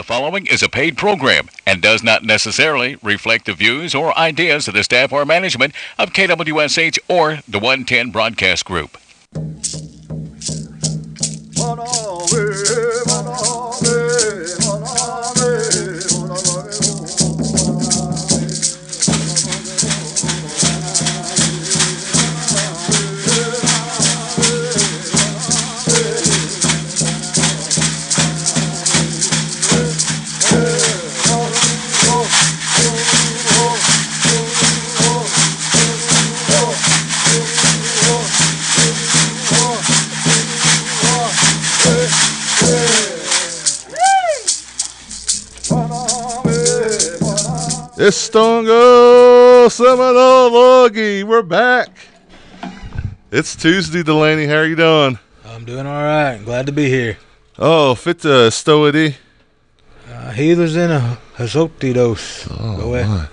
The following is a paid program and does not necessarily reflect the views or ideas of the staff or management of KWSH or the 110 Broadcast Group. It's Stongo Seminole Logie. We're back. It's Tuesday, Delaney. How are you doing? I'm doing all right. Glad to be here. Oh, fit the stoity. Healers in a Hazotidos. Oh, my.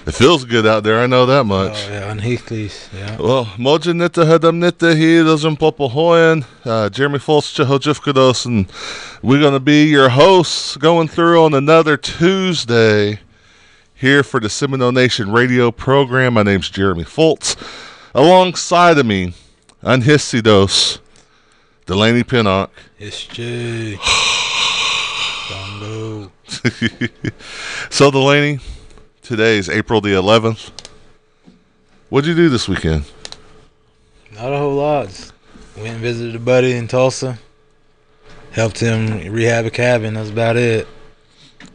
It feels good out there. I know that much. Oh, yeah, on Heathleys. Yeah. Well, Moja Nita Hadam Nita Healers and Popohoyan, Jeremy Fultz Chahojifkados, and we're going to be your hosts going through on another Tuesday here for the Seminole Nation radio program. My name's Jeremy Fultz. Alongside of me, on Hissidos, Delaney Pennock. It's Jay. Bongo. So, Delaney, today is April the 11th. What'd you do this weekend? Not a whole lot. Went and visited a buddy in Tulsa. Helped him rehab a cabin. That's about it.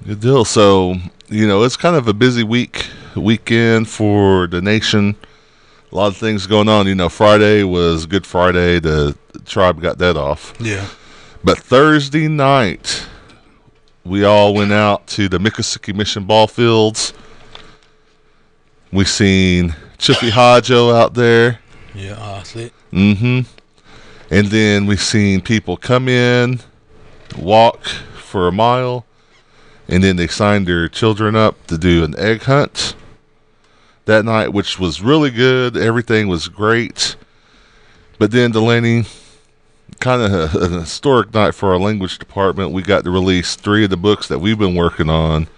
Good deal. So, you know, it's kind of a busy weekend for the nation. A lot of things going on. You know, Friday was Good Friday. The tribe got that off. Yeah. But Thursday night, we all went out to the Miccosukee Mission ball fields. We seen Chippy Hodjo out there. Yeah, honestly. And then we seen people come in, walk for a mile, and then they signed their children up to do an egg hunt that night, which was really good. Everything was great. But then, Delaney, kind of an historic night for our language department. We got to release 3 of the books that we've been working on,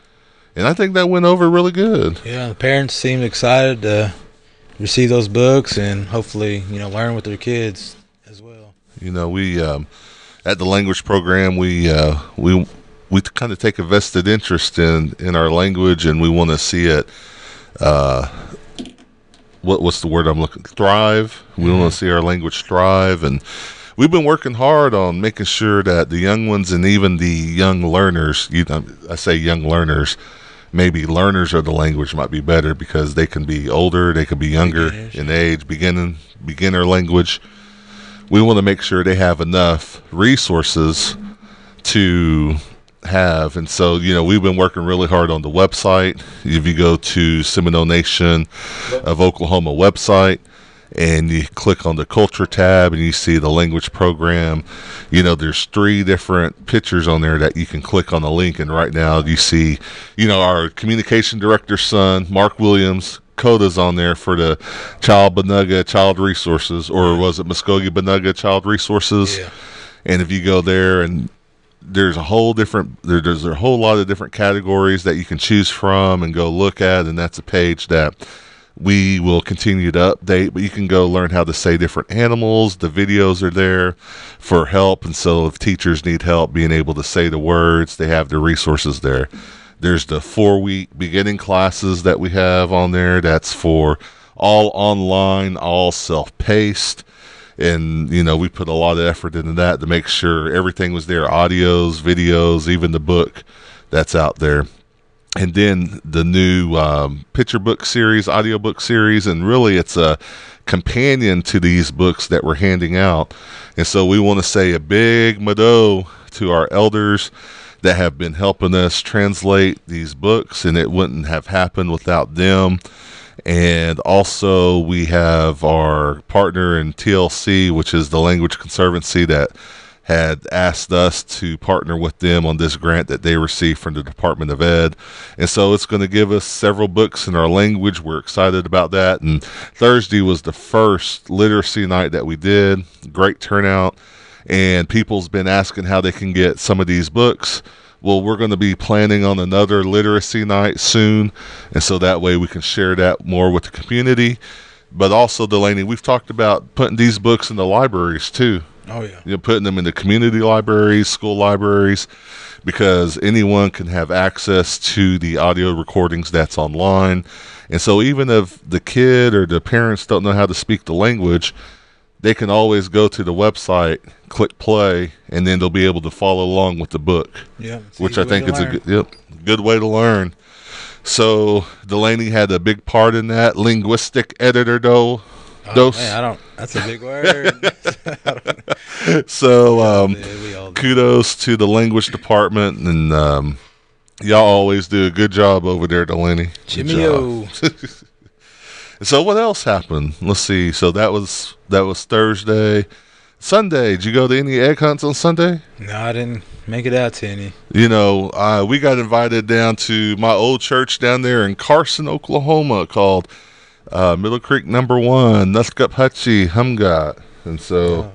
and I think that went over really good. Yeah, the parents seemed excited to receive those books and hopefully, you know, learn with their kids as well. You know, we at the language program, we kind of take a vested interest in our language, and we want to see it. What's the word I'm looking? Thrive. We want to see our language thrive, and we've been working hard on making sure that the young ones and even the young learners. I say young learners. Maybe learners of the language might be better because they can be older, they can be younger in age, beginner language. We want to make sure they have enough resources to have. And so, you know, we've been working really hard on the website. If you go to Seminole Nation of Oklahoma website and you click on the culture tab and you see the language program, you know, there's 3 different pictures on there that you can click on the link. And right now you see, you know, our communication director's son, Mark Williams, Coda's on there for the Child Benugga Child Resources, or was it Muskogee Benugga Child Resources? Yeah. And if you go there, and there's a whole lot of different categories that you can choose from and go look at, and that's a page that we will continue to update, but you can go learn how to say different animals. The videos are there for help, and so if teachers need help being able to say the words, they have the resources there. There's the 4-week beginning classes that we have on there. That's for all online, all self-paced. And, you know, we put a lot of effort into that to make sure everything was there, audios, videos, even the book that's out there. And then the new picture book series, audio book series, and really it's a companion to these books that we're handing out. And so we want to say a big mado to our elders that have been helping us translate these books, and it wouldn't have happened without them. And also we have our partner in TLC, which is the Language Conservancy, that had asked us to partner with them on this grant that they received from the Department of Ed. And so it's going to give us several books in our language. We're excited about that. And Thursday was the first literacy night that we did. Great turnout. And people's been asking how they can get some of these books. Well, we're going to be planning on another literacy night soon, and so that way we can share that more with the community. But also, Delaney, we've talked about putting these books in the libraries too. Oh yeah. Putting them in the community libraries, school libraries, because anyone can have access to the audio recordings that's online. And so even if the kid or the parents don't know how to speak the language, they can always go to the website, click play, and then they'll be able to follow along with the book. Yeah, which I think is a good way to learn. So Delaney had a big part in that. Linguistic editor, though. Man, that's a big word. So kudos to the language department, and y'all always do a good job over there, Delaney. Jimmy-o. So what else happened? Let's see. So that was Thursday. Sunday, did you go to any egg hunts on Sunday? No, I didn't make it out to any. We got invited down to my old church down there in Carson, Oklahoma, called Middle Creek Number 1, Nuskup Hutchie Humgot. And so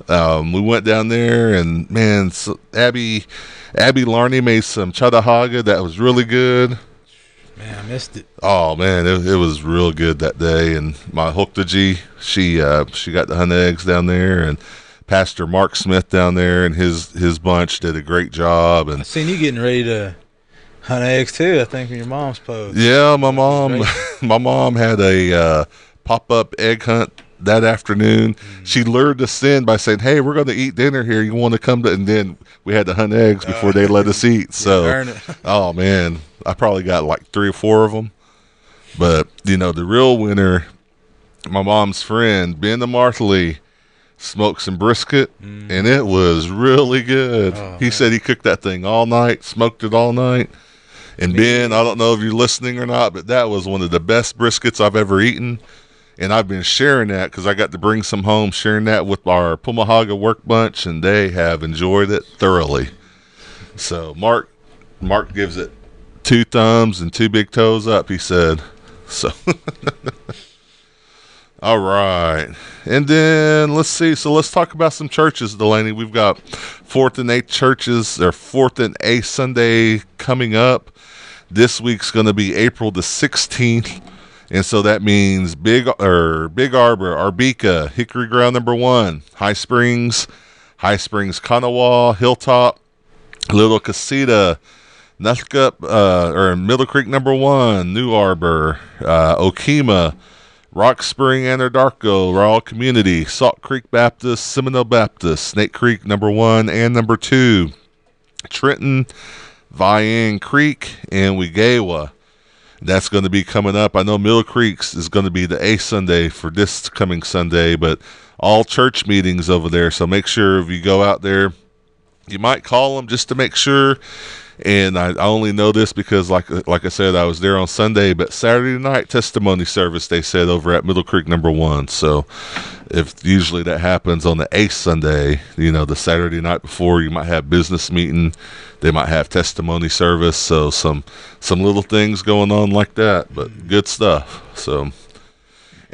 we went down there, and man, so Abby Larney made some Chattahoochee that was really good. Man, I missed it. Oh man, it was real good that day. And my Hoktaji, she got to hunt eggs down there, and Pastor Mark Smith down there and his bunch did a great job. And I seen you getting ready to hunt eggs too, I think, in your mom's post. Yeah, my mom had a pop-up egg hunt that afternoon. She lured us in by saying, "Hey, we're going to eat dinner here. You want to come to?" And then we had to hunt eggs before they let us eat. So, oh man, I probably got like 3 or 4 of them. But the real winner, my mom's friend Ben the Martley, smoked some brisket, and it was really good. He said he cooked that thing all night, smoked it all night. And Ben, I don't know if you're listening or not, but that was one of the best briskets I've ever eaten. And I've been sharing that because I got to bring some home, sharing that with our Pumahaga work bunch, and they have enjoyed it thoroughly. So Mark gives it 2 thumbs and 2 big toes up, he said. So, all right. And then let's see. So let's talk about some churches, Delaney. We've got 4th and 8th churches, or 4th and 8th Sunday coming up. This week's going to be April the 16th. And so that means Big Arbor, Arbica, Hickory Ground Number 1, High Springs, Kanawha, Hilltop, Little Casita, Nuskup, or Middle Creek Number 1, New Arbor, Okemah, Rock Spring, Anadarko, Raw Community, Salt Creek Baptist, Seminole Baptist, Snake Creek Number 1 and Number 2, Trenton, Vian Creek, and Wegawa. That's going to be coming up. I know Mill Creek's is going to be the 8th Sunday for this coming Sunday, but all church meetings over there. So make sure if you go out there, you might call them just to make sure. And I only know this because, like I said, I was there on Sunday, but Saturday night testimony service, they said, over at Middle Creek Number 1. So if usually that happens on the 8th Sunday, the Saturday night before, you might have business meeting. They might have testimony service. So some little things going on like that, but good stuff. So.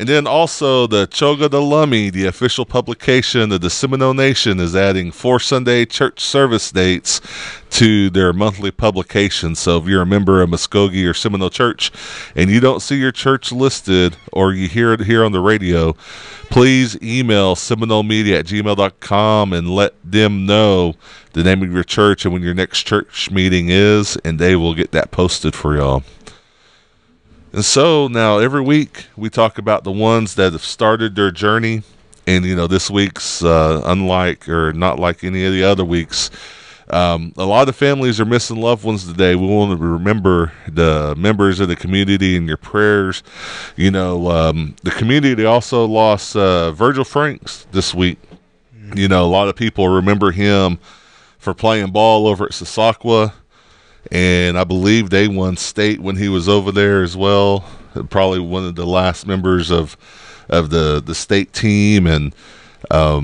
And then also the Choga de Lummi, the official publication of the Seminole Nation, is adding 4 Sunday church service dates to their monthly publication. So if you're a member of Muskogee or Seminole Church and you don't see your church listed, or you hear it here on the radio, please email seminolemedia@gmail.com and let them know the name of your church and when your next church meeting is, and they will get that posted for y'all. And so now every week we talk about the ones that have started their journey. And, this week's unlike or not like any of the other weeks. A lot of families are missing loved ones today. We want to remember the members of the community in your prayers. The community also lost Virgil Franks this week. A lot of people remember him for playing ball over at Sasakwa. And I believe they won state when he was over there as well. Probably one of the last members of the state team. And a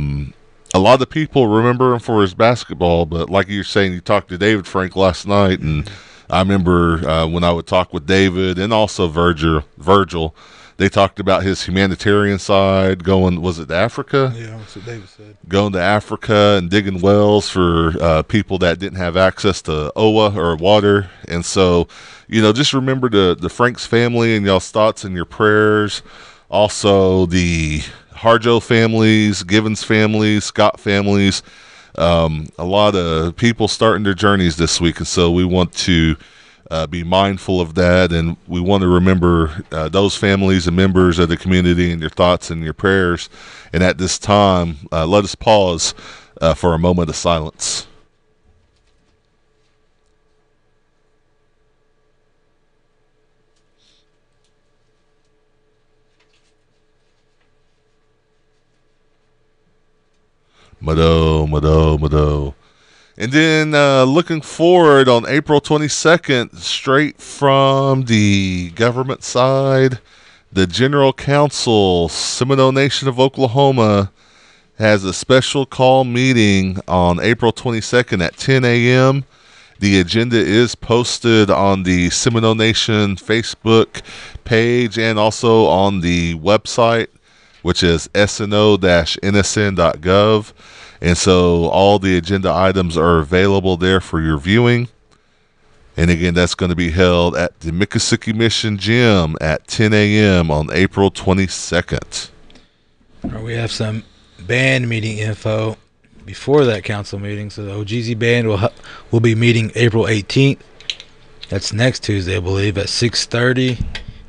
lot of people remember him for his basketball. But like you're saying, you talked to David Frank last night. And I remember when I would talk with David and also Virgil, They talked about his humanitarian side, going, was it to Africa? Yeah, that's what David said. Going to Africa and digging wells for people that didn't have access to OWA or water. And so, just remember the Franks family and y'all's thoughts and your prayers. Also, the Harjo families, Givens families, Scott families. A lot of people starting their journeys this week. And so we want to be mindful of that, and we want to remember those families and members of the community and your thoughts and your prayers. And at this time, let us pause for a moment of silence. Mado. And then looking forward on April 22nd, straight from the government side, the General Council, Seminole Nation of Oklahoma, has a special call meeting on April 22nd at 10 a.m. The agenda is posted on the Seminole Nation Facebook page and also on the website, which is sno-nsn.gov. And so all the agenda items are available there for your viewing. And again, that's going to be held at the Miccosukee Mission Gym at 10 a.m. on April 22nd. We have some band meeting info before that council meeting. So the OGZ band will be meeting April 18th. That's next Tuesday, I believe, at 6:30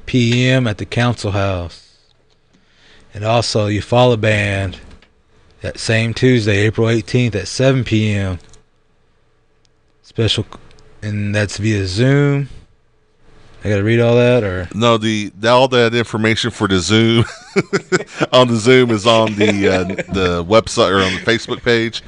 p.m. at the council house. And also, you follow band that same Tuesday, April 18th at 7 p.m. Special, and that's via Zoom. I got to read all that, or no? All that information for the Zoom on the Zoom is on the website or on the Facebook page,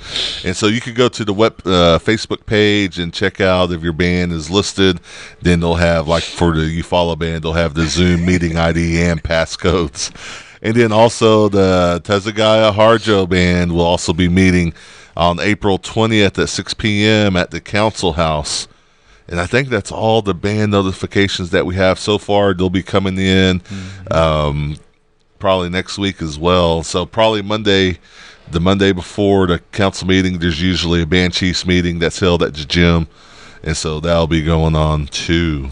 and so you could go to the Facebook page and check out if your band is listed. Then they'll have, like for the You Follow band, they'll have the Zoom meeting ID and passcodes. And then also the Tezagaya Harjo band will also be meeting on April 20th at 6 p.m. at the council house. And I think that's all the band notifications that we have so far. They'll be coming in probably next week as well. So probably the Monday before the council meeting, there's usually a band chiefs meeting that's held at the gym. And so that'll be going on too.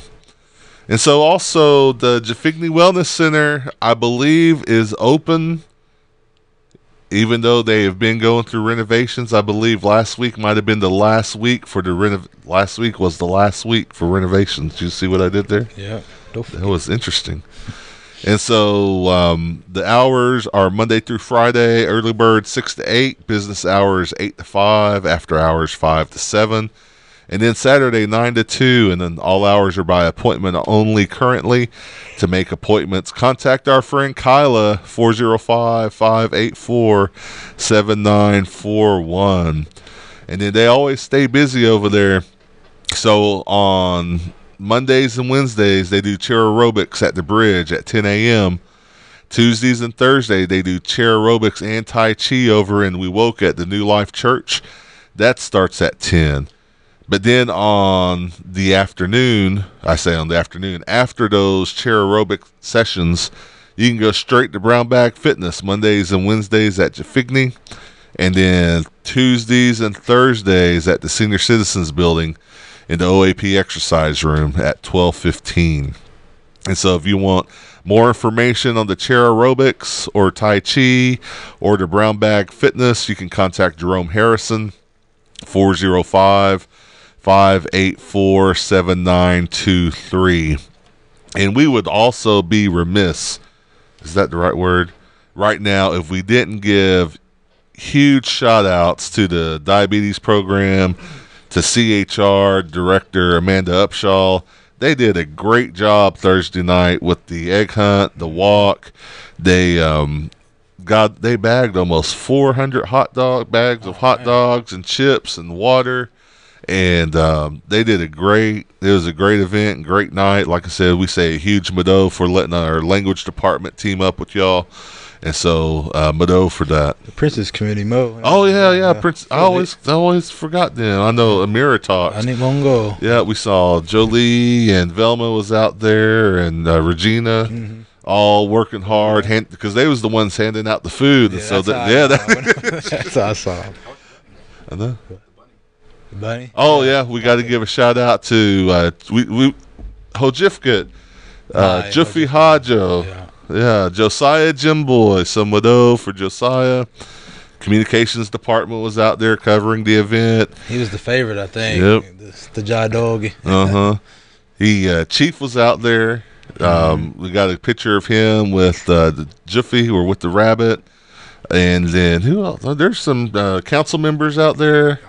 And so also the Jafigny Wellness Center, I believe, is open, even though they have been going through renovations. I believe last week might have been the last week for last week was the last week for renovations. Did you see what I did there? Yeah. That was interesting. And so the hours are Monday through Friday, early bird 6 to 8, business hours 8 to 5, after hours 5 to 7. And then Saturday, 9 to 2, and then all hours are by appointment only currently. To make appointments, contact our friend Kyla, 405-584-7941. And then they always stay busy over there. So on Mondays and Wednesdays, they do chair aerobics at the bridge at 10 a.m. Tuesdays and Thursdays, they do chair aerobics and Tai Chi over in Wewoke at the New Life Church. That starts at 10. But then on the afternoon, after those chair aerobic sessions, you can go straight to Brown Bag Fitness Mondays and Wednesdays at Jafigny, and then Tuesdays and Thursdays at the Senior Citizens Building in the OAP exercise room at 12:15. And so if you want more information on the chair aerobics or Tai Chi or the Brown Bag Fitness, you can contact Jerome Harrison, 405-584-7923. And we would also be remiss, is that the right word, right now, if we didn't give huge shout outs to the diabetes program, to CHR Director Amanda Upshaw. They did a great job Thursday night with the egg hunt, the walk. They bagged almost 400 bags of hot dogs and chips and water. And they did it was a great event and great night. Like I said, we say a huge Mado for letting our language department team up with y'all. And so Mado for that. The Princess Committee, Mo. Oh yeah. Prince. I always forgot them. I know Amira talks. I need one go. Yeah, we saw Jolie and Velma was out there, and Regina. Mm-hmm. all working hard, because they was the ones handing out the food. Yeah, And so that's how I saw him. I know. The bunny? Oh yeah, we got to give a shout out to Hojifkat, Juffy Hajo, Josiah Jimboy, Samado for Josiah. Communications department was out there covering the event. He was the favorite, I think. Yep. The Jai Dog. Chief was out there. We got a picture of him with the Juffy, or with the rabbit, and then who else? There's some council members out there.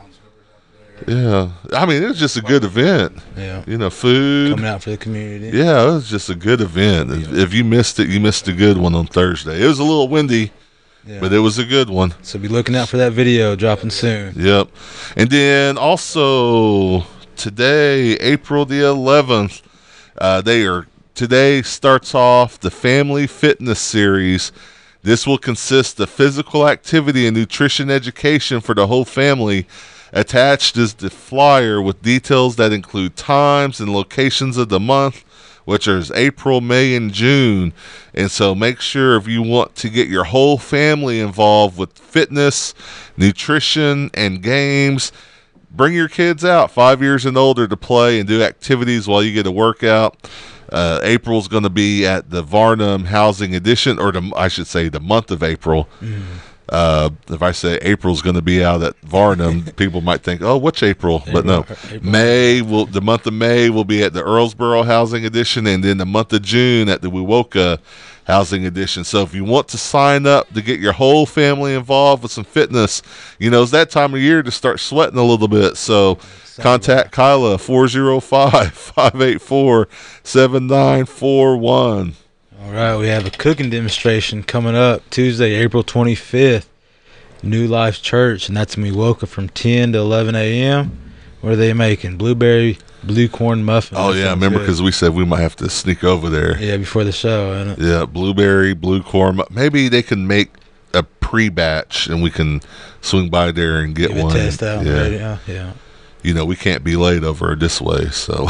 Yeah, I mean, it was just a good event. Yeah, food coming out for the community. Yeah, it was just a good event. If you missed it, you missed a good one on Thursday. It was a little windy, but it was a good one. So be looking out for that video dropping soon. Yep. And then also today, April the 11th, today starts off the Family Fitness Series. This will consist of physical activity and nutrition education for the whole family. Attached is the flyer with details that include times and locations of the month, which is April, May, and June. And so make sure, if you want to get your whole family involved with fitness, nutrition, and games, bring your kids out 5 years and older to play and do activities while you get a workout. April's going to be at the Varnum Housing Edition, or I should say the month of April. If I say April's going to be out at Varnum, people might think, oh, which April? But no, the month of May will be at the Earlsboro Housing Edition, and then the month of June at the Wewoka Housing Edition. So if you want to sign up to get your whole family involved with some fitness, it's that time of year to start sweating a little bit. So contact Kyla, 405-584-7941. All right, we have a cooking demonstration coming up Tuesday, April 25th, New Life Church, and that's in Wewoka from 10 to 11 a.m. What are they making? Blueberry blue corn muffins. Oh, yeah, I remember, because we said we might have to sneak over there. Yeah, before the show, isn't it? Yeah, blueberry, blue corn. Maybe they can make a pre-batch, and we can swing by there and get one. Test out. Yeah. We can't be late over this way. So,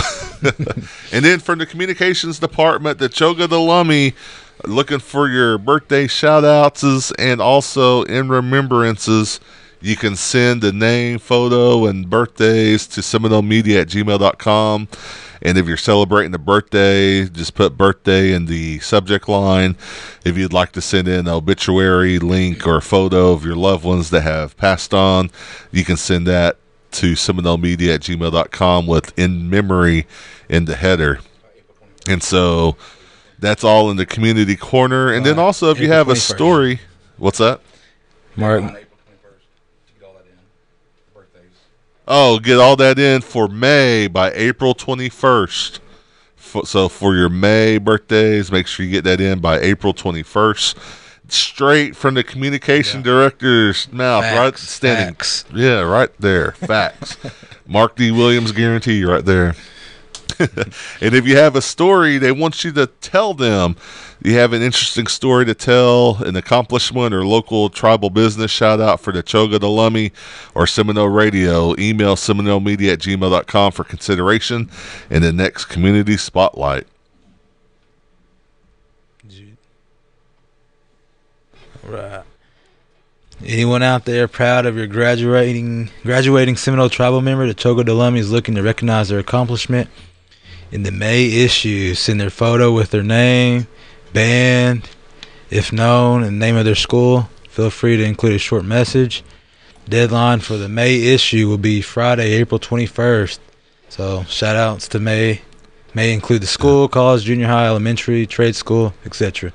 and then from the communications department, the Choga the Lummy, looking for your birthday shout-outs and also in remembrances. You can send a name, photo, and birthdays to seminolemedia@gmail.com. And if you're celebrating a birthday, just put birthday in the subject line. If you'd like to send in an obituary link or a photo of your loved ones that have passed on, you can send that to seminolemedia@gmail.com with in memory in the header. And so that's all in the community corner. And then also, if you have a story, what's that? Mark. Oh, get all that in for May by April 21st. So for your May birthdays, make sure you get that in by April 21st. Straight from the communication director's mouth, right? Standing. Facts. Yeah, right there. Facts. Mark D. Williams guarantee right there. And if you have a story, they want you to tell them. You have an interesting story to tell, an accomplishment, or local tribal business shout out for the Choga the Lummy or Seminole Radio. Email seminolemedia@gmail.com for consideration in the next community spotlight. Right. Anyone out there proud of your graduating Seminole tribal member? The Choga the Lummy is looking to recognize their accomplishment in the May issue. Send their photo with their name, band, if known, and name of their school. Feel free to include a short message. Deadline for the May issue will be Friday, April 21st. So shout outs to May. May include the school, college, junior high, elementary, trade school, etc.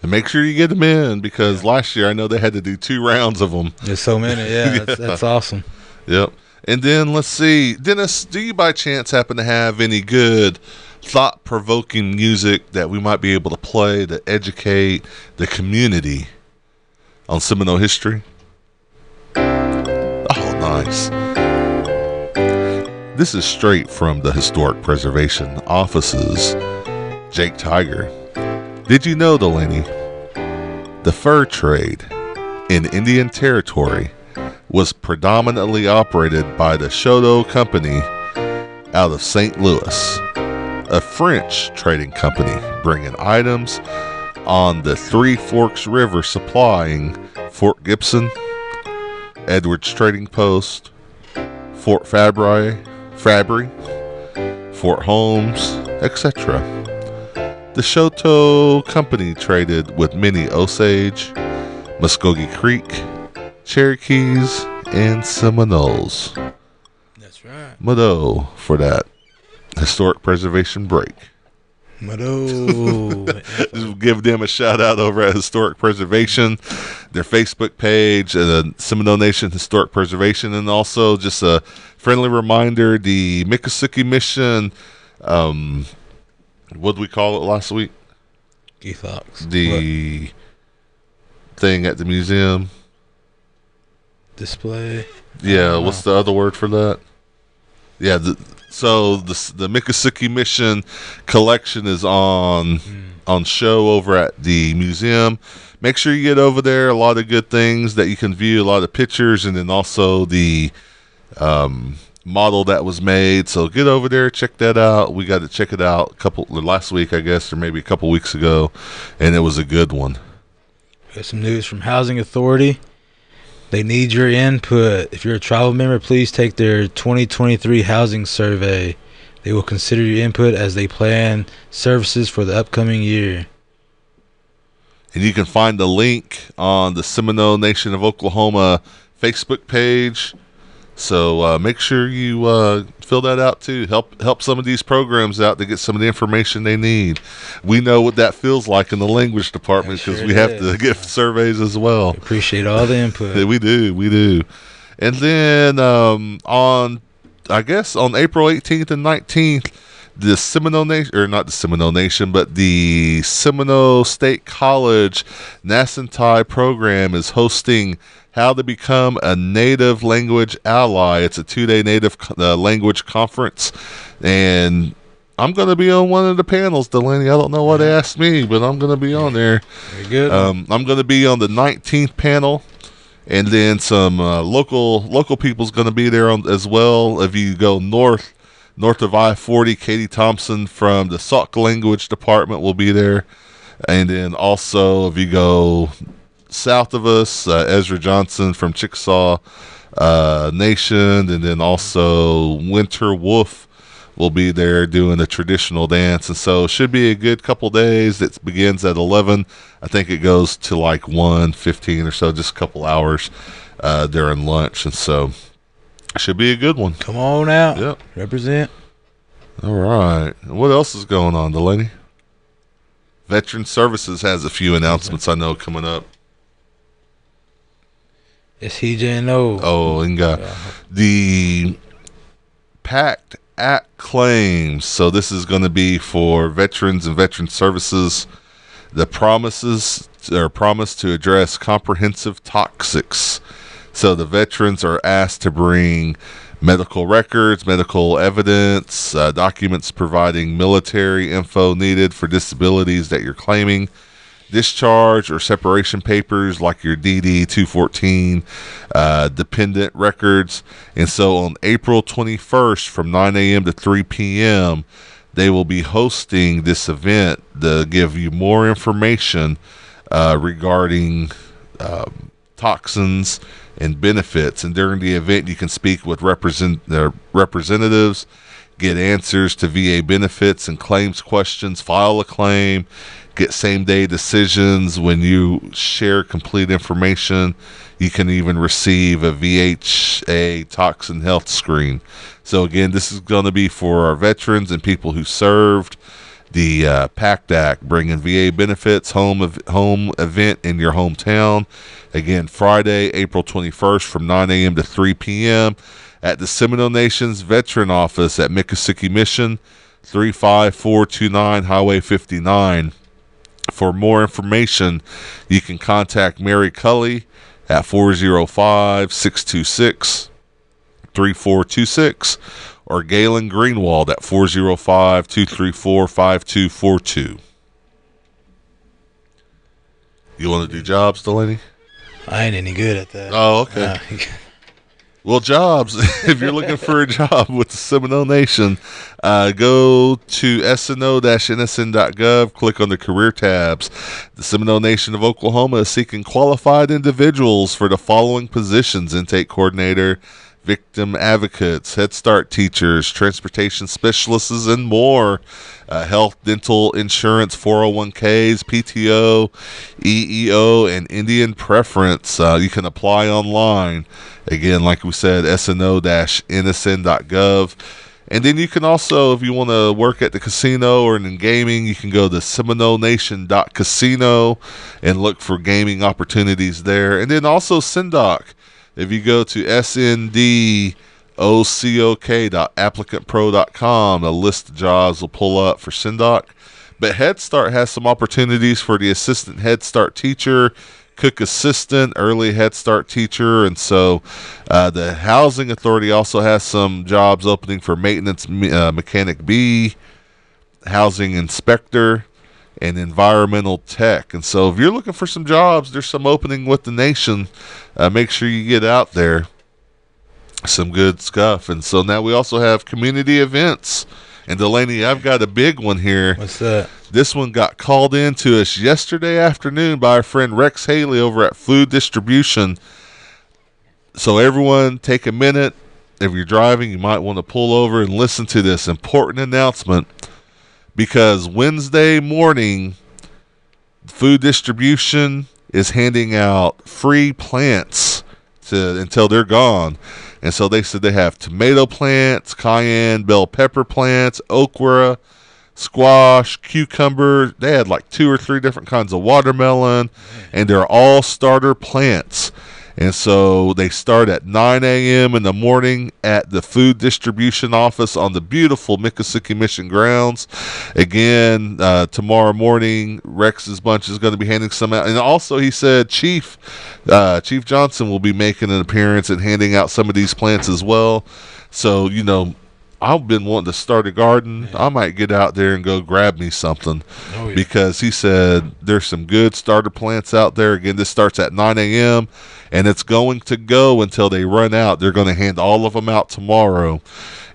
And make sure you get them in, because last year I know they had to do 2 rounds of them. There's so many. Yeah, that's awesome. Yep. And then let's see, Dennis, do you by chance happen to have any good thought-provoking music that we might be able to play to educate the community on Seminole history? Oh, nice. This is straight from the Historic Preservation Office's Jake Tiger. Did you know, Delaney, the fur trade in Indian Territory was predominantly operated by the Shodo Company out of St. Louis, a French trading company bringing items on the Three Forks River supplying Fort Gibson, Edwards Trading Post, Fort Fabry, Fort Holmes, etc. The Shoto Company traded with many Osage, Muskogee Creek, Cherokees, and Seminoles. That's right. Mado for that historic preservation break. Mado. Just give them a shout out over at Historic Preservation, their Facebook page, the Seminole Nation Historic Preservation, and also just a friendly reminder: the Miccosukee Mission. What did we call it last week? Geethox. The thing at the museum. Display. Yeah, what's the other word for that? Yeah, so the Miccosukee Mission collection is on show over at the museum. Make sure you get over there. A lot of good things that you can view, a lot of pictures, and then also the model that was made. So get over there, check that out. We got to check it out last week, I guess, or maybe a couple weeks ago, and it was a good one. Got some news from Housing Authority. They need your input. If you're a tribal member, please take their 2023 housing survey. They will consider your input as they plan services for the upcoming year. And you can find the link on the Seminole Nation of Oklahoma Facebook page. So make sure you fill that out too. Help some of these programs out to get some of the information they need. We know what that feels like in the language department because we have to give surveys as well. We appreciate all the input. We do. And then on April 18th and 19th, the Seminole Nation, or not the Seminole Nation, but the Seminole State College Nascentai program is hosting How to Become a Native Language Ally. It's a 2-day Native language conference, and I'm going to be on one of the panels, Delaney. I don't know what they asked me, but I'm going to be on there. Very good. I'm going to be on the 19th panel, and then some local people's going to be there as well. If you go north of I-40, Katie Thompson from the Sauk Language Department will be there. And then also, if you go south of us, Ezra Johnson from Chickasaw Nation, and then also Winter Wolf will be there doing a traditional dance. And so it should be a good couple days. It begins at 11. I think it goes to like 1:15 or so, just a couple hours during lunch. And so should be a good one. Come on out. Yep. Represent. All right. What else is going on, Delaney? Veteran Services has a few announcements I know coming up. TSNO. Oh, and the PACT Act claims. So this is going to be for veterans and veteran services. The promise to address comprehensive toxics. So the veterans are asked to bring medical records, medical evidence, documents providing military info needed for disabilities that you're claiming, discharge or separation papers like your DD-214, dependent records. And so on April 21st from 9 a.m. to 3 p.m., they will be hosting this event to give you more information regarding toxins and benefits. And during the event, you can speak with representatives, get answers to VA benefits and claims questions, file a claim, get same-day decisions. When you share complete information, you can even receive a VHA toxin health screen. So again, this is going to be for our veterans and people who served. The PACT Act, bringing VA benefits, home event in your hometown. Again, Friday, April 21st from 9 a.m. to 3 p.m. at the Seminole Nation's Veteran Office at Miccosukee Mission, 35429 Highway 59. For more information, you can contact Mary Cully at 405-626-3426 or Galen Greenwald at 405-234-5242. You want to do jobs, Delaney? I ain't any good at that. Oh, okay. Well, jobs. If you're looking for a job with the Seminole Nation, go to SNO-NSN.gov, click on the career tabs. The Seminole Nation of Oklahoma is seeking qualified individuals for the following positions: intake coordinator, victim advocates, Head Start teachers, transportation specialists, and more. Health, dental, insurance, 401ks, PTO, EEO, and Indian preference. You can apply online. Again, like we said, SNO-NSN.gov. And then you can also, if you want to work at the casino or in gaming, you can go to SeminoleNation.casino and look for gaming opportunities there. And then also SINDOC. If you go to SNDOCOK.applicantpro.com, a list of jobs will pull up for SINDOC. But Head Start has some opportunities for the assistant Head Start teacher, cook assistant, early Head Start teacher. And so the Housing Authority also has some jobs opening for maintenance mechanic B, housing inspector, and environmental tech. And so if you're looking for some jobs, there's some opening with the nation. Make sure you get out there. Some good stuff. And so now we also have community events. And Delaney, I've got a big one here. What's that? This one got called in to us yesterday afternoon by our friend Rex Haley over at Food Distribution. So everyone take a minute. If you're driving, you might want to pull over and listen to this important announcement. Because Wednesday morning, Food Distribution is handing out free plants until they're gone. And so they said they have tomato plants, cayenne, bell pepper plants, okra, squash, cucumber. They had like 2 or 3 different kinds of watermelon, and they're all starter plants. And so they start at 9 a.m. in the morning at the Food Distribution office on the beautiful Miccosukee Mission grounds. Again, tomorrow morning, Rex's bunch is going to be handing some out. And also, he said Chief Johnson will be making an appearance and handing out some of these plants as well. So, you know, I've been wanting to start a garden. I might get out there and go grab me something. Because he said there's some good starter plants out there. Again, this starts at 9 a.m. and it's going to go until they run out. They're going to hand all of them out tomorrow.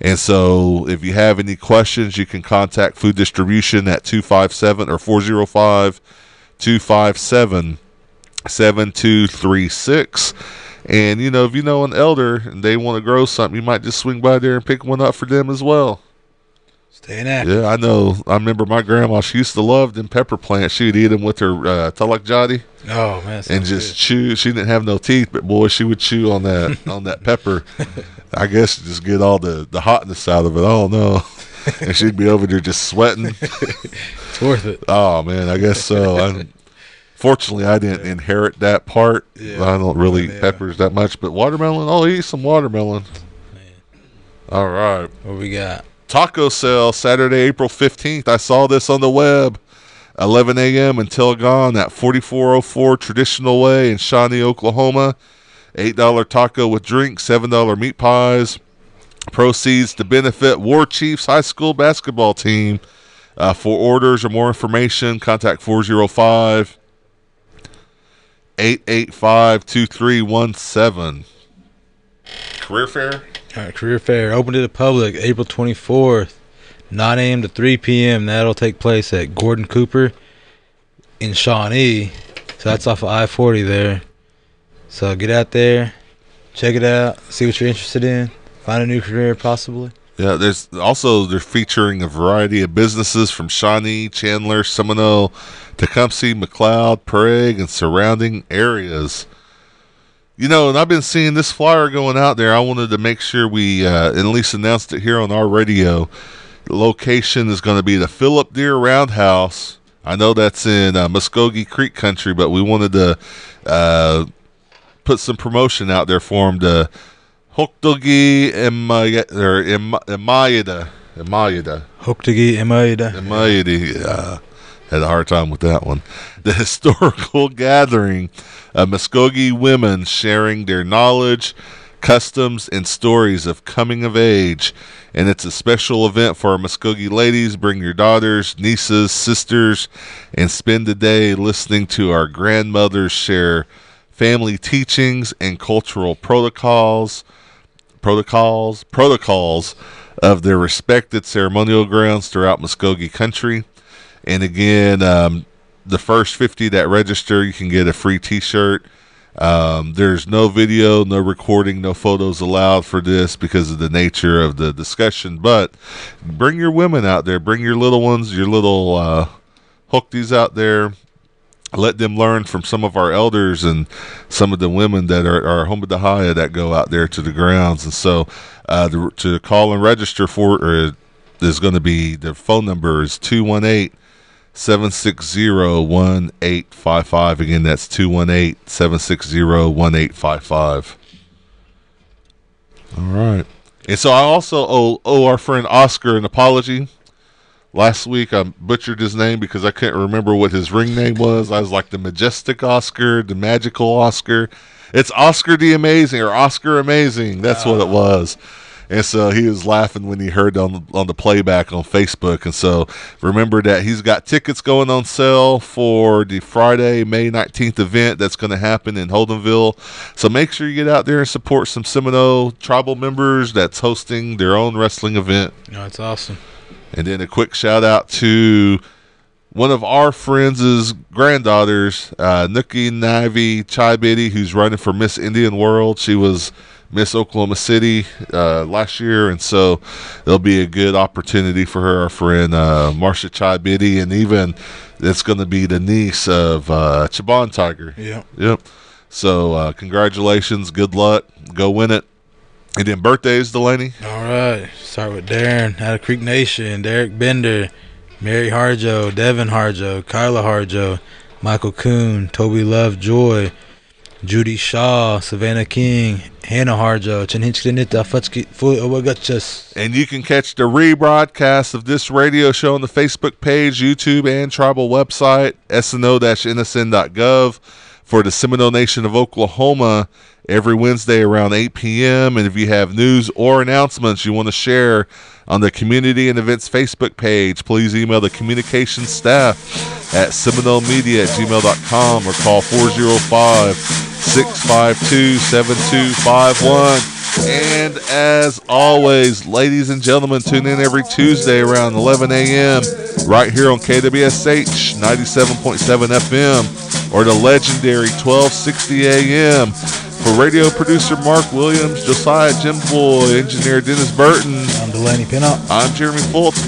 And so if you have any questions, you can contact Food Distribution at 257 or 405-257-7236. And, you know, if you know an elder and they want to grow something, you might just swing by there and pick one up for them as well. Staying active. Yeah, I know. I remember my grandma, she used to love them pepper plants. She would eat them with her tulak jadi. Oh, man. And just chew. She didn't have no teeth, but, boy, she would chew on that on that pepper. I guess just get all the hotness out of it. I don't know. And she'd be over there just sweating. It's worth it. Oh, man, I guess so. Fortunately, I didn't inherit that part. Yeah, I don't really eat peppers that much. But watermelon, I'll eat some watermelon. Man. All right. What we got? Taco sale, Saturday, April 15th. I saw this on the web. 11 a.m. until gone at 4404 Traditional Way in Shawnee, Oklahoma. $8 taco with drink, $7 meat pies. Proceeds to benefit War Chiefs High School basketball team. For orders or more information, contact 405-885-2317. Career fair? All right, career fair open to the public April 24th, 9 a.m. to 3 p.m. That'll take place at Gordon Cooper in Shawnee. So that's off of I-40 there. So get out there, check it out, see what you're interested in, find a new career possibly. Yeah, they're featuring a variety of businesses from Shawnee, Chandler, Seminole, Tecumseh, McLeod, Prague, and surrounding areas. You know, and I've been seeing this flyer going out there. I wanted to make sure we at least announced it here on our radio. The location is going to be the Philip Deer Roundhouse. I know that's in Muskogee Creek country, but we wanted to put some promotion out there for them to Hoktagi Emayida. Hoktagi Emayida. Had a hard time with that one. The historical gathering of Muskogee women sharing their knowledge, customs, and stories of coming of age. And it's a special event for our Muskogee ladies. Bring your daughters, nieces, sisters, and spend the day listening to our grandmothers share family teachings and cultural protocols. protocols of their respected ceremonial grounds throughout Muskogee country. And again, the first 50 that register, you can get a free t-shirt. There's no video, no recording, no photos allowed for this because of the nature of the discussion. But bring your women out there. Bring your little ones, your little hookties out there. Let them learn from some of our elders and some of the women that are home of the Haya that go out there to the grounds. And so to call and register for is going to be, the phone number is 218-760-1855. Again, that's 218-760-1855. All right. And so I also owe our friend Oscar an apology. Last week I butchered his name because I couldn't remember what his ring name was. I was like the Majestic Oscar, the Magical Oscar. It's Oscar the Amazing, or Oscar Amazing. That's what it was. And so he was laughing when he heard on the playback on Facebook. And so remember that he's got tickets going on sale for the Friday, May 19th event that's going to happen in Holdenville. So make sure you get out there and support some Seminole tribal members that's hosting their own wrestling event. No, it's awesome. And then a quick shout out to one of our friends' granddaughters, Nookie Navi Chai-Biddy, who's running for Miss Indian World. She was Miss Oklahoma City last year, and so there'll be a good opportunity for her, our friend Marsha Chai-Biddy, and even it's going to be the niece of Chabon Tiger. Yep. So congratulations, good luck, go win it. And then birthdays, Delaney. All right. Start with Darren out of Creek Nation, Derek Bender, Mary Harjo, Devin Harjo, Kyla Harjo, Michael Kuhn, Toby Love Joy, Judy Shaw, Savannah King, Hannah Harjo, and you can catch the rebroadcast of this radio show on the Facebook page, YouTube, and tribal website, sno-nsn.gov, for the Seminole Nation of Oklahoma every Wednesday around 8 p.m. And if you have news or announcements you want to share on the Community and Events Facebook page, please email the communications staff at seminolemedia@gmail.com or call 405-652-7251. And as always, ladies and gentlemen, tune in every Tuesday around 11 a.m. right here on KWSH 97.7 FM or the legendary 1260 a.m. For radio producer Mark Williams, Josiah Jim Boy, engineer Dennis Burton, I'm Delaney Pennock. I'm Jeremy Fultz.